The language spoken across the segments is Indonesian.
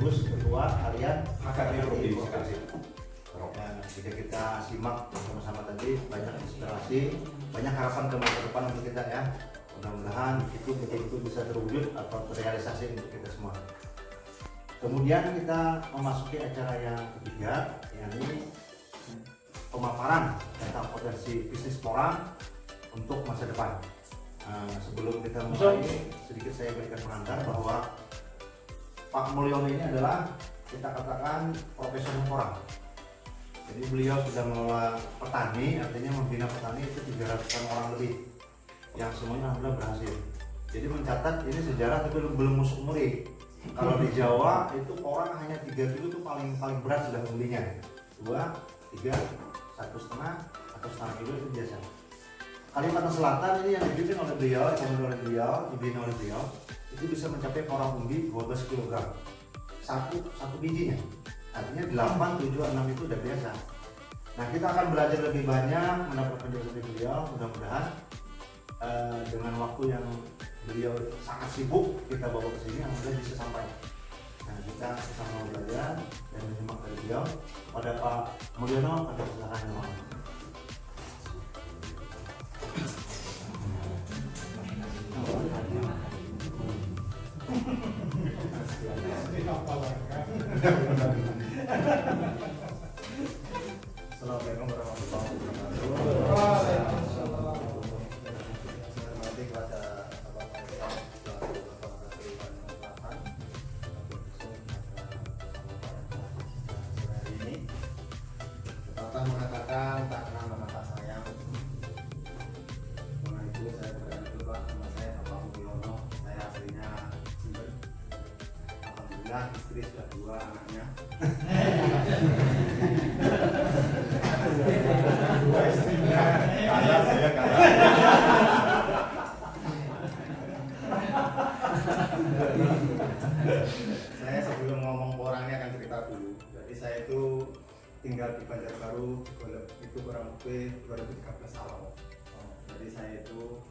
Agus, Ketua Harian HKT Provinsi. Jika kita simak bersama-sama tadi, banyak inspirasi, banyak harapan ke masa depan untuk kita ya. Mudah-mudahan itu betul-betul bisa terwujud atau terrealisasi untuk kita semua. Kemudian kita memasuki acara yang ketiga, yakni pemaparan tentang potensi bisnis Porang untuk masa depan. Sebelum kita mulai, sedikit saya berikan pengantar bahwa Pak Mulyono ini adalah kita katakan profesional Porang. Jadi beliau sudah mengelola petani, artinya membina petani itu 300-an orang lebih, yang semuanya alhamdulillah berhasil. Jadi mencatat ini sejarah tapi belum musuk muri. Kalau di Jawa itu Porang hanya 3 kilo itu paling berat sudah membelinya. 2, 3, 1,5 atau setengah kilo itu biasa. Kalimantan Selatan ini yang dibimbing oleh beliau, dibina oleh beliau, itu bisa mencapai Porang umbi 12 kg. Satu bijinya. Artinya 8, 7, 6 itu udah biasa. Nah, kita akan belajar lebih banyak, mendapatkan dari beliau, mudah-mudahan dengan waktu yang beliau sangat sibuk kita bawa ke sini, alhamdulillah bisa sampai. Nah, kita sama belajar dan menyimak dari beliau. Pada Pak Mulyono ada silakan yang mau. Assalamualaikum warahmatullahi wabarakatuh. Saya hormati kepada Bapak ini. Bapak mengatakan tak kenal maka tak sayang. Karena itu saya berkata dulu Pak, nama saya Bapak Mulyono. Saya aslinya Jember. Alhamdulillah istri sudah 2 anaknya. Saya kalah. Saya sebelum ngomong orangnya akan cerita dulu. Jadi saya itu tinggal di Banjarbaru, itu kurang lebih 2013 awal. Jadi saya itu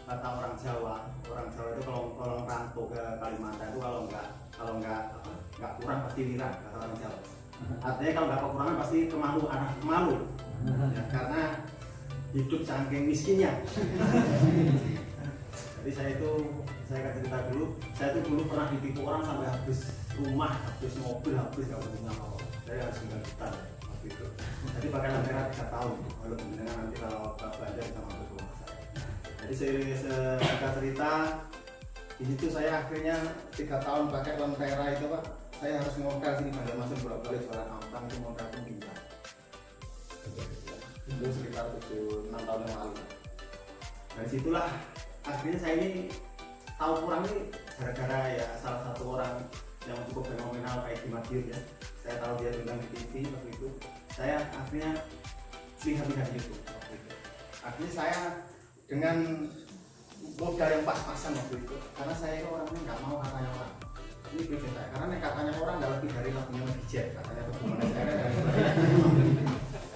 kata orang Jawa itu kalau rantau ke Kalimantan itu kalau nggak kurang pasti lirah kata orang Jawa. Artinya kalau nggak kekurangan pasti kemalu, anak kemalu. Ya, karena hidup saking miskinnya. Jadi saya akan cerita dulu. Saya itu dulu pernah ditipu orang sampai habis rumah, habis mobil, habis nggak punya apa-apa. Saya harus tinggal hutan waktu itu. Jadi pakai lampu 3 tahun. Kalau kemudian nanti kalau belanja bisa masuk ke rumah saya. Jadi saya cerita di situ saya akhirnya 3 tahun pakai lentera itu Pak. Saya harus ngongkar sini Banjarmasin bolak-balik jualan ampang itu modal pun pinjam. Itu sekitar 6 tahun yang lalu. Dari situlah akhirnya saya ini tahu kurang ini gara-gara ya salah satu orang yang cukup fenomenal kayak Di Madiun ya. Saya tahu dia diundang di TV waktu itu. Saya akhirnya lihat itu waktu itu. Akhirnya saya dengan modal yang pas-pasan waktu itu, karena saya itu orangnya nggak mau katanya orang. Ini prinsip saya, karena katanya orang nggak lebih dari lagunya Medijek, katanya hubungan saya dan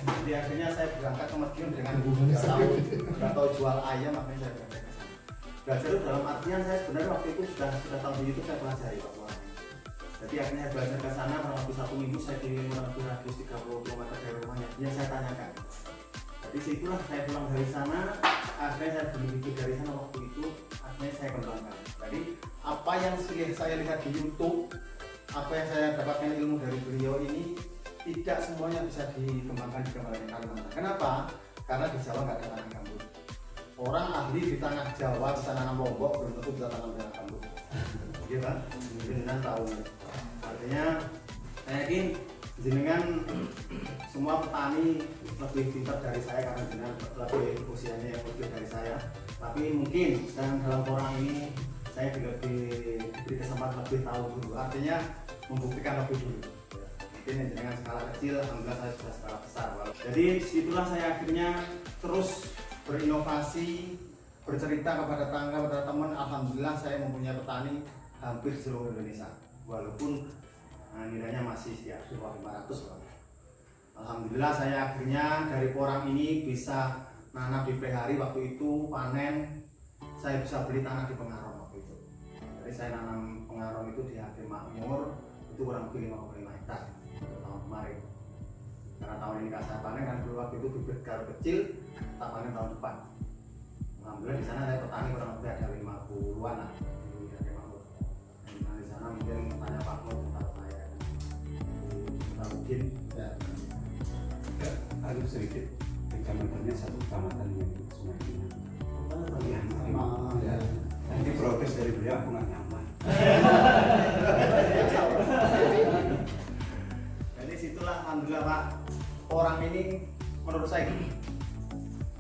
jadi akhirnya saya berangkat ke Madiun dengan nggak tahu jual ayam, makanya saya berangkat ke sana. Belajar itu dalam artian saya sebenarnya waktu itu sudah tahu di YouTube saya pelajari Pak Puan. Jadi akhirnya saya belajar ke sana kurang lebih 1 minggu saya kirim kurang lebih radius 30 km dari rumahnya. Dia saya tanyakan. Jadi situlah saya pulang dari sana, akhirnya saya beli bibit dari sana waktu itu, akhirnya saya kembangkan. Jadi apa yang saya lihat di YouTube, apa yang saya dapatkan ilmu dari beliau ini tidak semuanya bisa dikembangkan di Kalimantan. Kenapa? Karena di Jawa nggak ada tanah gambut. Orang ahli di tanah Jawa bisa nanam lombok belum tentu bisa tanam tanah gambut. Iya kan? Jenengan tahu. Artinya saya yakin jenengan semua petani lebih pintar dari saya karena jenengan lebih usianya yang lebih dari saya. Tapi mungkin dalam orang ini saya juga diberi kesempatan lebih tahu dulu. Artinya membuktikan lebih dulu. Mungkin dengan skala kecil, alhamdulillah saya sudah skala besar. Jadi situlah saya akhirnya terus berinovasi, bercerita kepada tetangga, kepada teman. Alhamdulillah saya mempunyai petani hampir seluruh Indonesia. Walaupun nilainya masih ya di bawah 500. Alhamdulillah saya akhirnya dari Porang ini bisa nanam di Prehari waktu itu, panen. Saya bisa beli tanah di Pengarom waktu itu. Jadi saya nanam Pengarom itu di Hakim Makmur. Itu itu kurang lebih 5,5 hektar tahun kemarin. Karena tahun ini nggak saya panen kan dulu waktu itu bibit garu kecil, tak panen tahun depan. Alhamdulillah di sana saya petani kurang lebih ada 50-an lah. Nah, di sana mungkin tanya Pak Nur tentang saya. Kita mungkin ya. Harus sedikit kecamatannya satu kecamatan yang Sungai Pinang. Ya. Nanti protes dari beliau aku nggak nyaman. Jadi situlah alhamdulillah Pak, orang ini menurut saya gini.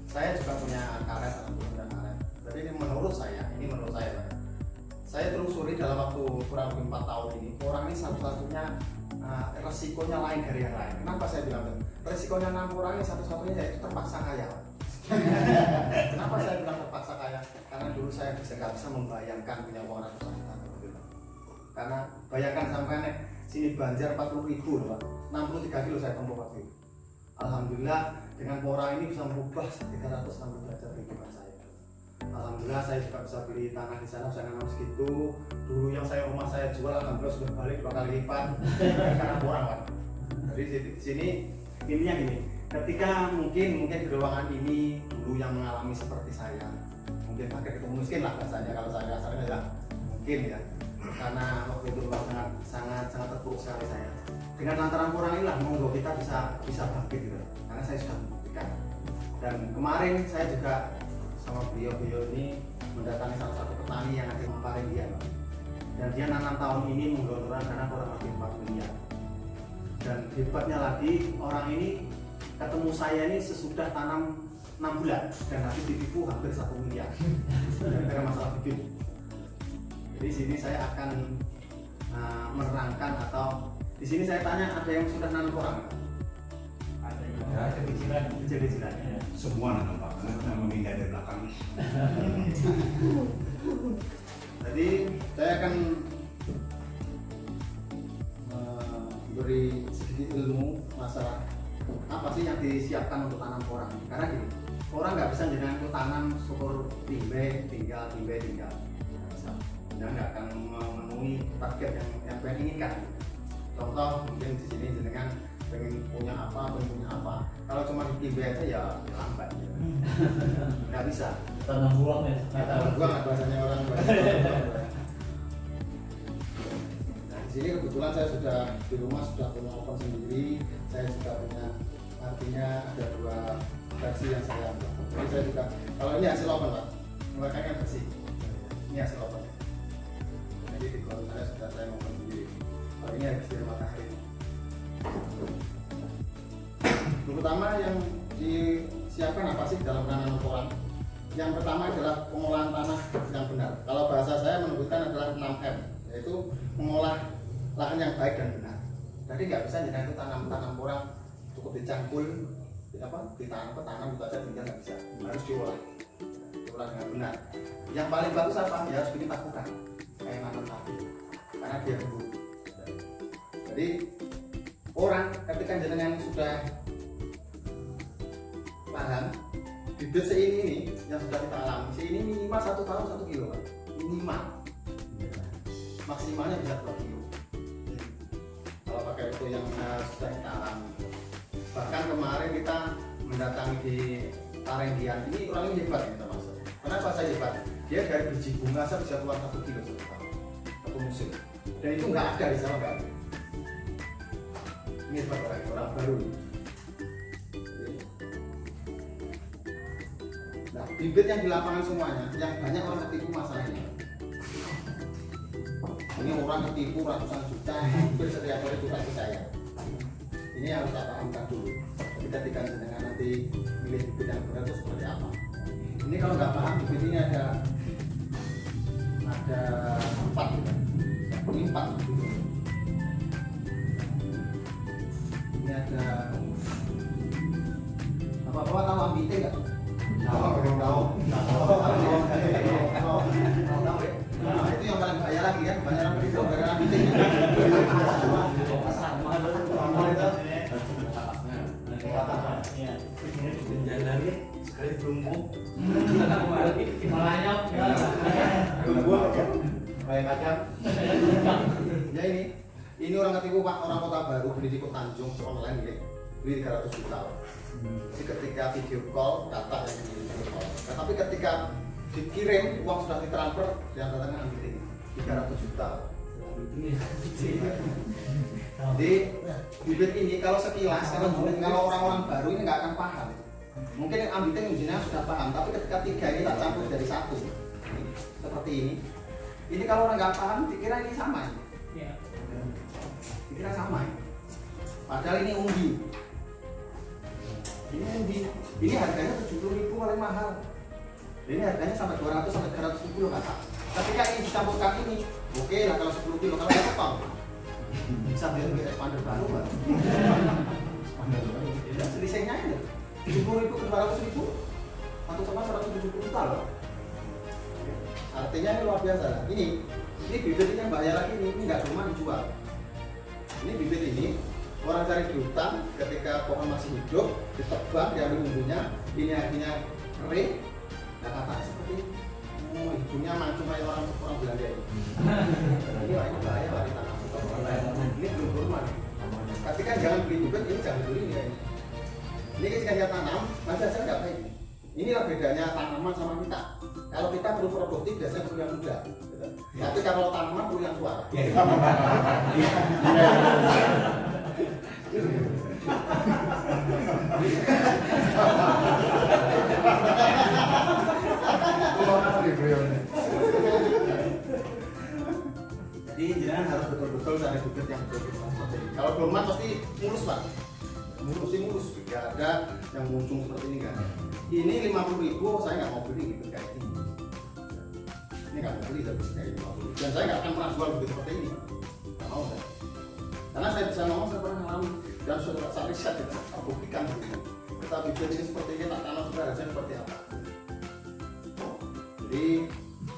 Saya juga punya karet, alhamdulillah karet. Jadi ini menurut saya Pak. Saya telusuri dalam waktu kurang lebih 4 tahun ini, orang ini satu-satunya resikonya lain dari yang lain. Kenapa saya bilang itu? Resikonya 6 orang ini satu-satunya yaitu terpaksa kaya. Kenapa saya bilang terpaksa kaya? Karena dulu saya nggak bisa membayangkan punya uang ratusan juta. Karena bayangkan sampai sini Banjar 40.000 loh Pak, 63 kilo saya tempuh waktu itu. Alhamdulillah dengan orang ini bisa merubah 360 derajat kehidupan saya. Alhamdulillah saya juga bisa beli tanah di sana, saya nanam segitu. Dulu yang rumah saya jual, alhamdulillah sudah balik 2 kali lipat karena kurang Pak. Jadi di sini intinya gini, ketika mungkin di ruangan ini dulu yang mengalami seperti saya, mungkin pakai ketemu miskin lah bahasanya, kalau saya kasarnya ya mungkin ya, karena waktu itu sangat terpuruk sekali saya. Dengan lantaran kurang inilah monggo kita bisa bangkit gitu, karena saya sudah membuktikan. Dan kemarin saya juga sama beliau ini mendatangi salah satu petani yang ada di Parendian, dan dia nanam tahun ini menggelontorkan dana kurang lebih 4 miliar. Dan hebatnya lagi orang ini ketemu saya ini sesudah tanam 6 bulan dan habis ditipu hampir 1 miliar gara-gara masalah bibit. Jadi sini saya akan menerangkan, atau di sini saya tanya, ada yang sudah nanam orang? Ya, Kecil-kecilan. semua nanam Pak, karena memindah dari belakang. Jadi saya akan beri sedikit ilmu masalah apa sih yang disiapkan untuk tanam orang. Karena gini, orang nggak bisa jangan itu tanam syukur tinggal. Dan nggak akan memenuhi target yang pengen inginkan. Contoh mungkin di sini jenengan pengen punya apa. Kalau cuma timbe aja ya lambat. Nggak bisa. Tanam buang ya. Tanam buang bahasanya orang. Di sini kebetulan saya sudah di rumah sudah punya oven sendiri. Saya juga punya, artinya ada 2 versi yang saya ambil. Jadi saya juga, kalau ini hasil oven Pak, mereka kan bersih. Ini hasil oven. Jadi di kolam saya oven sendiri. Kalau ini habis dari matahari. Terutama yang disiapkan apa sih dalam penanaman porang? Yang pertama adalah pengolahan tanah yang benar. Kalau bahasa saya menyebutkan adalah 6M, yaitu mengolah lahan yang baik dan benar. Jadi nggak bisa jadi itu tanam porang cukup dicangkul, ditanam itu aja tinggal, nggak bisa. Harus diolah dengan benar. Yang paling bagus apa? Ya harus kita lakukan kayak nanam sapi, karena dia tumbuh. Jadi orang ketika jenengan sudah paham, bibit ini yang sudah kita alami, ini minimal 1 tahun 1 kilo Pak. Minimal. Maksimalnya bisa 2 kilo. Kalau pakai itu yang sudah kita alami. Bahkan kemarin kita mendatangi di Parendian, ini kurang hebat ya termasuk. Kenapa saya hebat? Dia dari biji bunga saya bisa keluar 1 kilo satu musim. Dan itu nggak ada di Jawa, nggak ada. Ini hebat orang baru. Nah, bibit yang di lapangan semuanya, yang banyak orang ketipu masalah ini. Ini orang ketipu ratusan juta, hampir setiap hari curhat ke saya. Ini harus kita pahamkan dulu. Ketika jenengan nanti milih bibit yang benar itu seperti apa. Ini kalau nggak paham, bibit ini ada 4 gitu. Ini 4 gitu. Ini ada apa-apa tahu ambite nggak? Tahu. Nah, itu yang paling bahaya lagi kan, banyak orang itu gara-gara ambite. Sekali tumbuh, malanya Tumbuh aja, kayak kacang. Ya ini, Ini orang ketipu Pak, orang Kota Baru beli di Kota Tanjung online ya, beli 300 juta. Jadi ketika video call data yang di video call, tapi ketika dikirim uang sudah ditransfer, yang datangnya ambil ini 300 juta. Jadi bibit ini kalau sekilas, kalau orang-orang baru ini nggak akan paham. Mungkin yang ambilnya intinya sudah paham, tapi ketika tiga ini tak campur dari satu, seperti ini kalau orang nggak paham, dikira ini sama. Dikira sama. Padahal ini umbi. Ini umbi. Ini harganya 70.000 paling mahal. Ini harganya sampai 200 sampai 300 ribu loh kata. Ketika ini dicampurkan ini, oke lah kalau 10 kilo, kalau satu ton bisa beli expander baru Pak. Expander baru. Ya selisihnya ini 70.000 ke 200.000 satu sama 170 juta loh. Artinya ini luar biasa. Ini bibit ini yang bahaya lagi ini nggak cuma dijual. Ini bibit ini orang cari di hutan ketika pohon masih hidup ditebang diambil umbunya, ini akhirnya kering. Nah katanya seperti hidungnya mancung kayak orang Belanda ini. Ini bahaya Pak di tanah. Ini belum kurma. Ketika jangan beli bibit ini jangan beli ini. Ini ketika dia tanam masih aja nggak baik. Inilah bedanya tanaman sama kita. Kalau kita perlu produktif biasanya perlu yang muda. Tapi kalau tanaman perlu yang tua. Jadi jangan harus betul-betul cari bibit yang betul-betul seperti ini. Kalau dorman pasti mulus Pak. Mulus, tidak ada yang muncung seperti ini kan. Ini 50.000 saya nggak mau beli bibit kayak ini. Ini nggak mau beli tapi kayak 50.000. Dan saya nggak akan pernah jual bibit seperti ini. Nggak mau saya. Karena saya bisa ngomong saya pernah ngalamin dan sudah saya riset saya buktikan begini. Kita bibit ini seperti ini tak tanam sudah hasilnya seperti apa. Jadi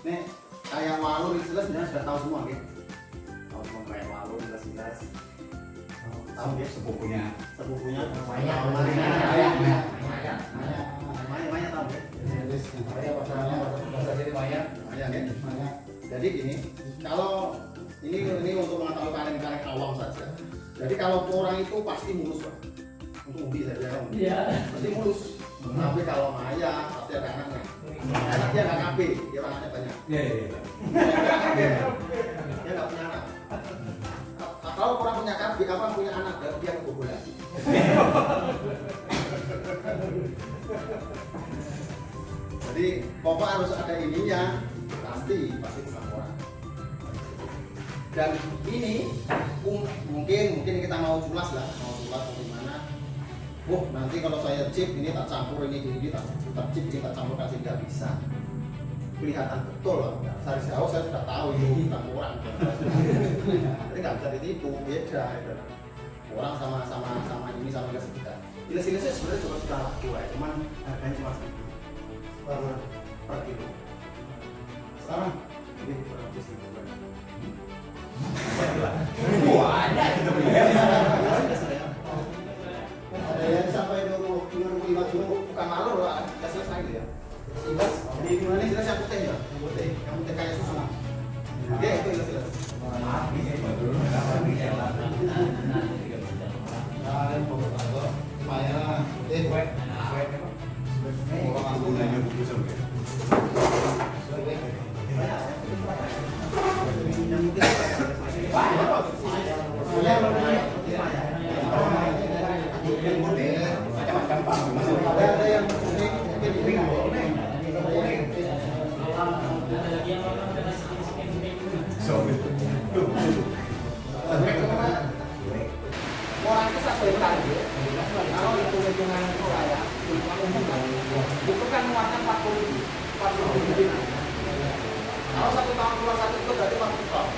nih kayak walur jelas sudah tahu semua gitu. Tahu semua kayak walur jelas. Tahu dia sepupunya Maya tahu ya. Jadi gini, kalau ini untuk mengetahui kaleng-kaleng awam saja. Jadi kalau orang itu pasti mulus Pak. Untuk umbi saya bilang, pasti mulus. Tapi kalau Maya pasti ada anaknya. Anak dia nggak KB, dia anaknya banyak. Dia nggak punya anak. Kalau orang punya KB, kapan punya anak, dia kebobolan. Jadi pokok harus ada ininya, pasti bukan orang. Dan ini mungkin kita mau culas bagaimana. Nanti kalau saya chip ini tak campur ini tak chip ini tak campur kasih nggak bisa. Kelihatan betul lah. Dari jauh saya sudah tahu itu bukan orang. Jadi nggak bisa ditipu, beda. Orang sama ini sama nggak sekitar. Iles-ilesnya sebenarnya juga sudah laku ya, cuman harganya cuma segitu per kilo. Sekarang ini kurang lebih segitu. Ada kita beli. Ada yang sampai 25 kilo bukan malu loh, nggak selesai gitu ya. Iles, di gimana jelas yang putih ya, yang putih kayak susu. Oke, itu jelas. Orang itu satu hektar, kalau hitung-hitungan itu layak, itu kan muatnya 40.000. Kalau 1 tahun keluar 1 itu berarti 40 ton.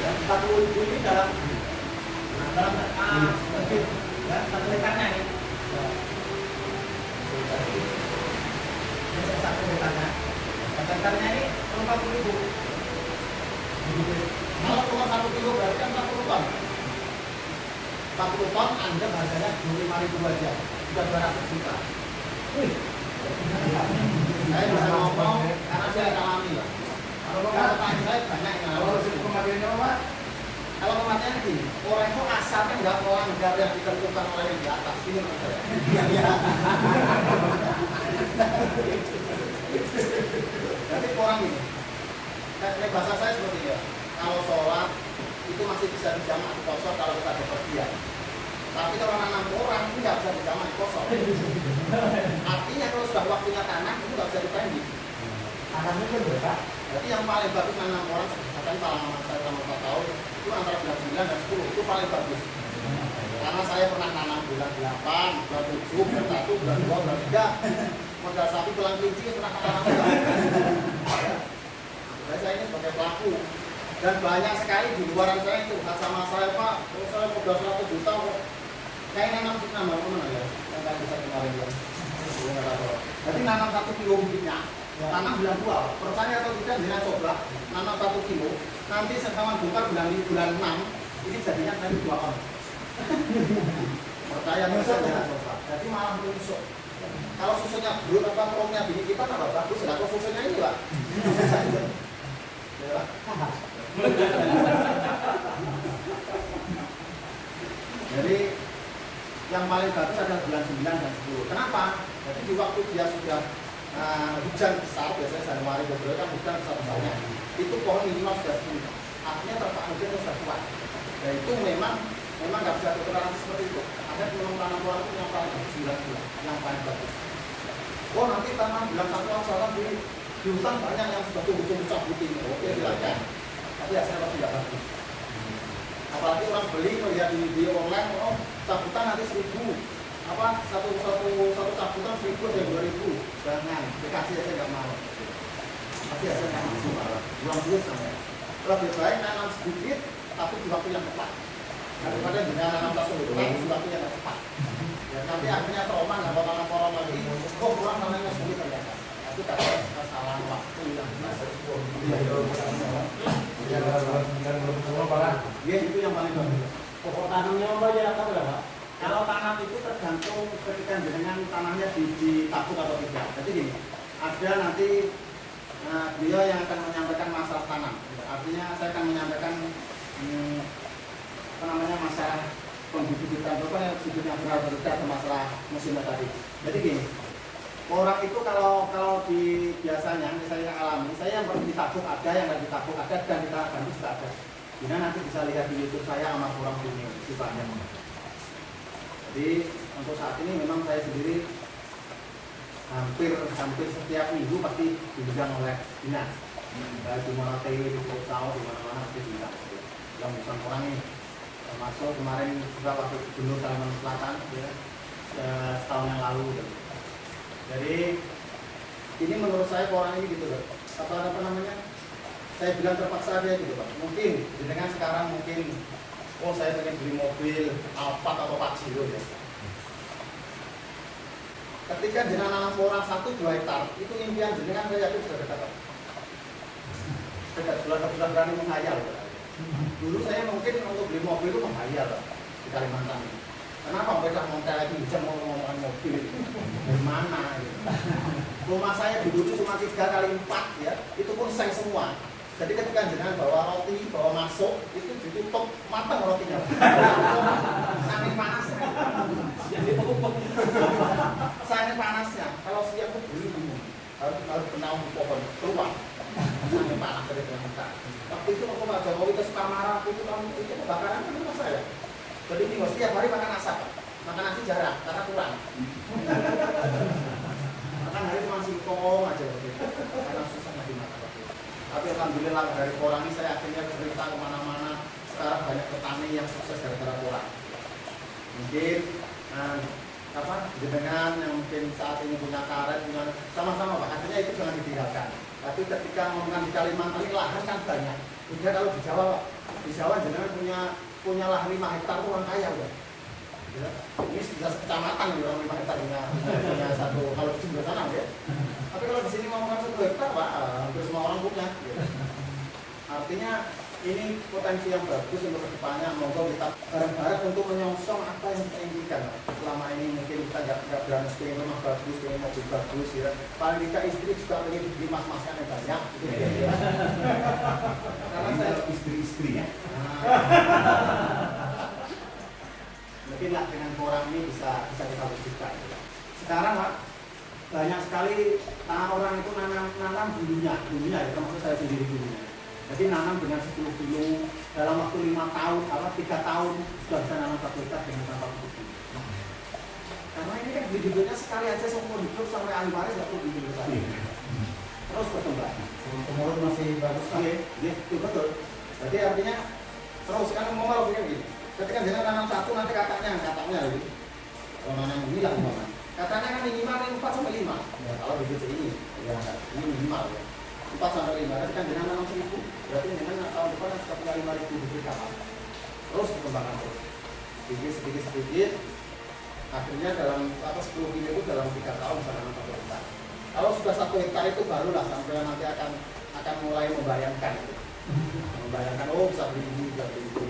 40.000 ini dalam satu hektarnya nih. Ini satu hektarnya. Satu hektarnya ini 40.000. Kalau keluar 1 kilo berarti kan 40 ton. 40 ton anggap harganya 25.000 aja, sudah 200 juta. Saya bisa ngomong karena saya alami lah. Kalau tanya saya gini, orang itu asalnya nggak melanggar yang ditentukan oleh yang di atas. Ini menurut saya. Jadi orang ini, kayak bahasa saya seperti ya, kalau sholat itu masih bisa dijamak di kosong kalau kita berpergian. Tapi kalau nanam orang itu nggak bisa dijamak di kosong. Artinya kalau sudah waktunya tanam itu nggak bisa dipending. Tanamnya kan berapa? Jadi yang paling bagus nanam orang, misalkan pengalaman saya selama 4 tahun itu antara bulan 9 dan 10 itu paling bagus. Karena saya pernah nanam bulan 8, bulan 7, bulan 1, bulan 2, bulan 3. Modal sapi tulang kelinci pernah tanam juga. Jadi saya ini sebagai pelaku. Dan banyak sekali di luaran saya itu sama saya, Pak, kalau saya modal 100 juta kok kayak nanam mana ya? Yang nggak bisa kemarin ya. Jadi nanam 1 kilo bibitnya, tanam bulan 2. Percaya atau tidak, jangan coba nanam 1 kilo. Nanti sekawan bongkar bulan 6, ini jadinya nanti 2 ton. Percaya atau tidak, jangan coba. Jadi malah rusuk. Kalau susunya belum apa promnya bini kita tambah bagus, nggak kalau susunya ini Pak. Ya, Pak. Jadi yang paling bagus adalah bulan 9 dan 10. Kenapa? Jadi di waktu dia sudah hujan besar, biasanya Januari, Februari kan hujan besar-besarnya. Itu pohon minimal sudah 10. Artinya terpaan hujan itu sudah kuat. Dan itu memang nggak bisa bertoleransi seperti itu. Ada tanam orang itu yang paling bagus 9 bulan, yang paling bagus. Oh nanti tanam bulan 1 asalkan di hutan banyak yang sudah tumbuh-tumbuh cabut ini. Oke silakan. Tapi hasilnya pasti tidak bagus. Apalagi orang beli melihat di video online, oh cabutan nanti 1000, satu cabutan 1000 atau 2000. Jangan, dikasih aja nggak mau. Pasti hasilnya nggak maksimal. Buang duit sampai. Lebih baik nanam sedikit, tapi di waktu yang tepat. Daripada dengan nanam satu bulan, di waktu yang tepat. Ya, nanti akhirnya trauma nggak mau tanam orang lagi. Kok kurang tanamnya sulit ternyata. Itu karena kesalahan waktu yang ya itu yang paling bagus. Pokok tanamnya apa ya tahu nggak Pak? Kalau tanam itu tergantung ketika dengan tanahnya ditabuk atau tidak. Jadi gini, ada nanti beliau yang akan menyampaikan masalah tanam. Artinya saya akan menyampaikan masalah pembibitan bibitnya benar atau masalah musimnya tadi. Jadi gini, orang itu kalau di biasanya saya alami, saya yang perlu ditabuk ada, yang nggak ditabuk ada, dan kita bantu juga ada. Jadi nanti bisa lihat di YouTube saya sama kurang ini sifatnya. Jadi untuk saat ini memang saya sendiri hampir setiap minggu pasti diundang oleh dinas. Baik di mana TV, di Pulau, di mana-mana pasti diundang. Yang urusan orang ini, termasuk kemarin juga waktu Gubernur Kalimantan Selatan, ya, setahun yang lalu. Gitu. Jadi ini menurut saya orang ini gitu loh. Apa namanya? Saya bilang terpaksa aja gitu Pak. Mungkin dengan sekarang mungkin saya pengen beli mobil Alphard atau Pajero ya. Ketika jenengan nanam orang 1-2 hektar, itu impian jenengan saya yakin sudah dekat. Dekat sudah berani menghayal. Dulu saya mungkin untuk beli mobil itu menghayal di Kalimantan. Kenapa mereka montel lagi bisa ngomong mobil itu? Dari mana? Gitu. Rumah saya dulu itu cuma 3x4 ya, itu pun seng semua. Jadi ketika jenengan bawa roti, bawa masuk, itu ditutup matang rotinya. Saking panasnya. Saking panasnya. Kalau siang itu beli harus benaun di pohon keluar. Saking panas dari kita. Waktu itu waktu Pak Jokowi ke Sukamara itu kebakaran kan rumah saya. Jadi ini setiap hari makan asap, makan nasi jarang karena kurang. Makan hari cuma singkong aja begitu, karena susah nggak dimakan. Tapi alhamdulillah dari orang ini saya akhirnya cerita kemana-mana. Sekarang banyak petani yang sukses gara-gara orang. Mungkin jenengan yang mungkin saat ini punya karet, punya sama-sama Pak. Artinya itu jangan ditinggalkan. Tapi ketika ngomongkan di Kalimantan ini lahan kan banyak. Udah kalau di Jawa Pak, di Jawa jenengan punya lahan 5 hektar itu orang kaya udah. Ya. Ini bisa kecamatan ya, orang 5 hektar punya satu kalau di sebelah sana ya. Tapi kalau di sini ngomongkan 1 hektar Pak, hampir semua orang punya. Ya. Artinya ini potensi yang bagus untuk kedepannya. Moga kita bareng-bareng untuk menyongsong apa yang kita inginkan. Selama ini mungkin kita nggak berani pengen rumah bagus, pengen mobil bagus ya. Paling tidak istri juga pengen beli mas-masnya yang banyak. Gitu, ya. Karena saya istri-istri ya. lah dengan orang ini bisa kita wujudkan. Sekarang Pak, banyak sekali orang itu nanam dulunya ya, termasuk saya sendiri dulunya. Jadi nanam dengan 10 kilo dalam waktu 5 tahun, 3 tahun sudah bisa nanam 1 hektar dengan tanpa pupuk. Karena ini kan bibitnya sekali aja seumur hidup sampai ahli waris nggak perlu bibit lagi. Terus berkembang. Umur masih bagus kan? Iya, betul. Jadi artinya terus kan mau begini. Ketika dia nanam satu nanti kakaknya lagi. Kalau nanam ini lah umpama. Katanya kan minimal 4 sampai 5. Ya, kalau bibit ini, ya ini minimal ya. 4 sampai 5. Tapi kan dia nanam 1000. Berarti memang tahun depan sudah punya 5000 bibit kapal. Terus perkembangan terus. Sedikit. Akhirnya dalam 10 kilo itu dalam 3 tahun bisa nanam 1 hektar. Kalau sudah 1 hektar itu barulah sampai nanti akan mulai membayangkan. Membayangkan bisa beli ini, bisa beli itu.